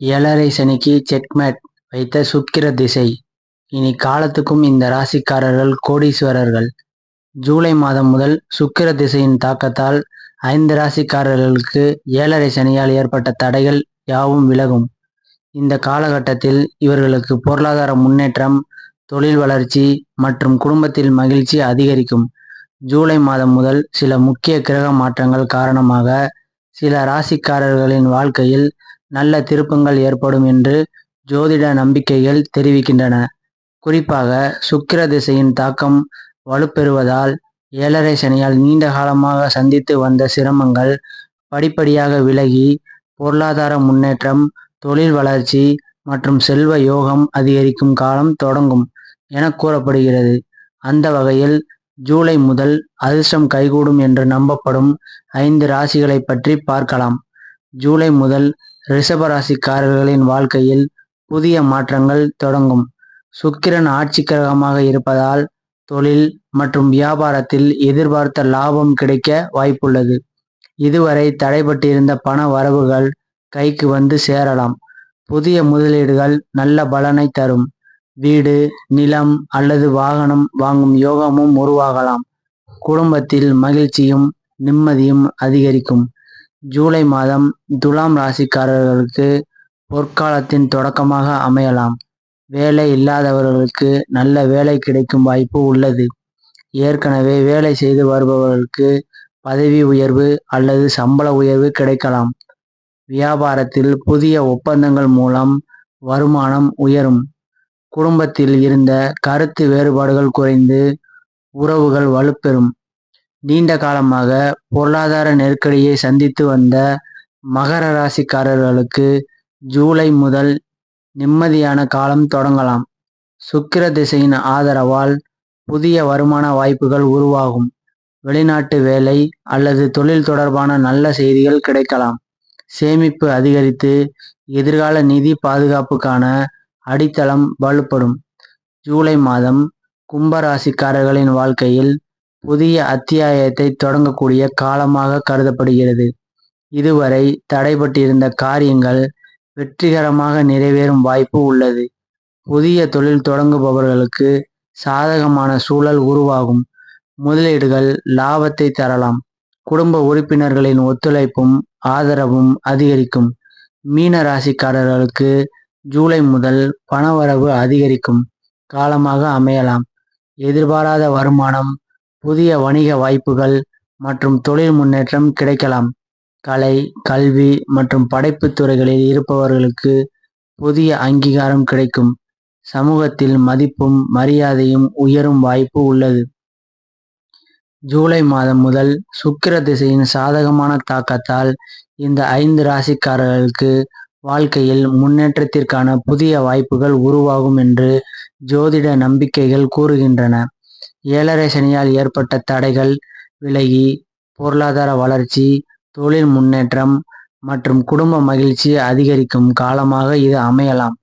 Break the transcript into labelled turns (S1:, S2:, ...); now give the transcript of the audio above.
S1: ஏழரை சனிக்கு செக்மேட் வைத்த சுக்கிர திசை. இனி காலத்துக்கும் இந்த ராசிக்காரர்கள் கோடீஸ்வரர்கள். ஜூலை மாதம் முதல் சுக்கிர திசையின் தாக்கத்தால் 5 ராசிக்காரர்களுக்கு ஏழரை சனியால் ஏற்பட்ட தடைகள் யாவும் விலகும். இந்த காலகட்டத்தில் இவர்களுக்கு பொருளாதார முன்னேற்றம், தொழில் வளர்ச்சி மற்றும் குடும்பத்தில் மகிழ்ச்சி அதிகரிக்கும். ஜூலை மாதம் முதல் சில முக்கிய கிரக மாற்றங்கள் காரணமாக சில ராசிக்காரர்களின் வாழ்க்கையில் நல்ல திருப்பங்கள் ஏற்படும் என்று ஜோதிட நம்பிக்கைகள் தெரிவிக்கின்றன. குறிப்பாக சுக்கிர திசையின் தாக்கம் வலுப்பெறுவதால் ஏழரை சனியால் நீண்ட காலமாக சந்தித்து வந்த சிரமங்கள் படிப்படியாக விலகி பொருளாதார முன்னேற்றம், தொழில் வளர்ச்சி மற்றும் செல்வ யோகம் அதிகரிக்கும் காலம் தொடங்கும் என கூறப்படுகிறது. அந்த வகையில் ஜூலை முதல் அதிர்ஷ்டம் கைகூடும் என்று நம்பப்படும் 5 ராசிகளை பற்றி பார்க்கலாம். ஜூலை முதல் ரிஷப ராசிக்காரர்களின் வாழ்க்கையில் புதிய மாற்றங்கள் தொடங்கும். சுக்கிரன் ஆட்சி கிரகமாக இருப்பதால் தொழில் மற்றும் வியாபாரத்தில் எதிர்பார்த்த லாபம் கிடைக்க வாய்ப்புள்ளது. இதுவரை தடைபட்டிருந்த பண வரவுகள் கைக்கு வந்து சேரலாம். புதிய முதலீடுகள் நல்ல பலனை தரும். வீடு, நிலம் அல்லது வாகனம் வாங்கும் யோகமும் உருவாகலாம். குடும்பத்தில் மகிழ்ச்சியும் நிம்மதியும் அதிகரிக்கும். ஜூலை மாதம் துலாம் ராசிக்காரர்களுக்கு பொற்காலத்தின் தொடக்கமாக அமையலாம். வேலை இல்லாதவர்களுக்கு நல்ல வேலை கிடைக்கும் வாய்ப்பு உள்ளது. ஏற்கனவே வேலை செய்து வருபவர்களுக்கு பதவி உயர்வு அல்லது சம்பள உயர்வு கிடைக்கலாம். வியாபாரத்தில் புதிய ஒப்பந்தங்கள் மூலம் வருமானம் உயரும். குடும்பத்தில் இருந்த கருத்து வேறுபாடுகள் குறைந்து உறவுகள் வலுப்பெறும். நீண்ட காலமாக பொருளாதார நெருக்கடியை சந்தித்து வந்த மகர ராசிக்காரர்களுக்கு ஜூலை முதல் நிம்மதியான காலம் தொடங்கலாம். சுக்கிர திசையின் ஆதரவால் புதிய வருமான வாய்ப்புகள் உருவாகும். வெளிநாட்டு வேலை அல்லது தொழில் தொடர்பான நல்ல செய்திகள் கிடைக்கலாம். சேமிப்பு அதிகரித்து எதிர்கால நிதி பாதுகாப்புக்கான அடித்தளம் வலுப்படும். ஜூலை மாதம் கும்ப ராசிக்காரர்களின் வாழ்க்கையில் புதிய அத்தியாயத்தை தொடங்கக்கூடிய காலமாக கருதப்படுகிறது. இதுவரை தடைபட்டிருந்த காரியங்கள் வெற்றிகரமாக நிறைவேறும் வாய்ப்பு உள்ளது. புதிய தொழில் தொடங்குபவர்களுக்கு சாதகமான சூழல் உருவாகும். முதலீடுகள் லாபத்தை தரலாம். குடும்ப உறுப்பினர்களின் ஒத்துழைப்பும் ஆதரவும் அதிகரிக்கும். மீன ராசிக்காரர்களுக்கு ஜூலை முதல் பணவரவு அதிகரிக்கும் காலமாக அமையலாம். எதிர்பாராத வருமானம், புதிய வணிக வாய்ப்புகள் மற்றும் தொழில் முன்னேற்றம் கிடைக்கலாம். கலை, கல்வி மற்றும் படைப்பு துறைகளில் இருப்பவர்களுக்கு புதிய அங்கீகாரம் கிடைக்கும். சமூகத்தில் மதிப்பும் மரியாதையும் உயரும் வாய்ப்பு உள்ளது. ஜூலை மாதம் முதல் சுக்கிர திசையின் சாதகமான தாக்கத்தால் இந்த 5 ராசிக்காரர்களுக்கு வாழ்க்கையில் முன்னேற்றத்திற்கான புதிய வாய்ப்புகள் உருவாகும் என்று ஜோதிட நம்பிக்கைகள் கூறுகின்றன. ஏழரை சனியால் ஏற்பட்ட தடைகள் விலகி பொருளாதார வளர்ச்சி, தொழில் முன்னேற்றம் மற்றும் குடும்ப மகிழ்ச்சி அதிகரிக்கும் காலமாக இது அமையலாம்.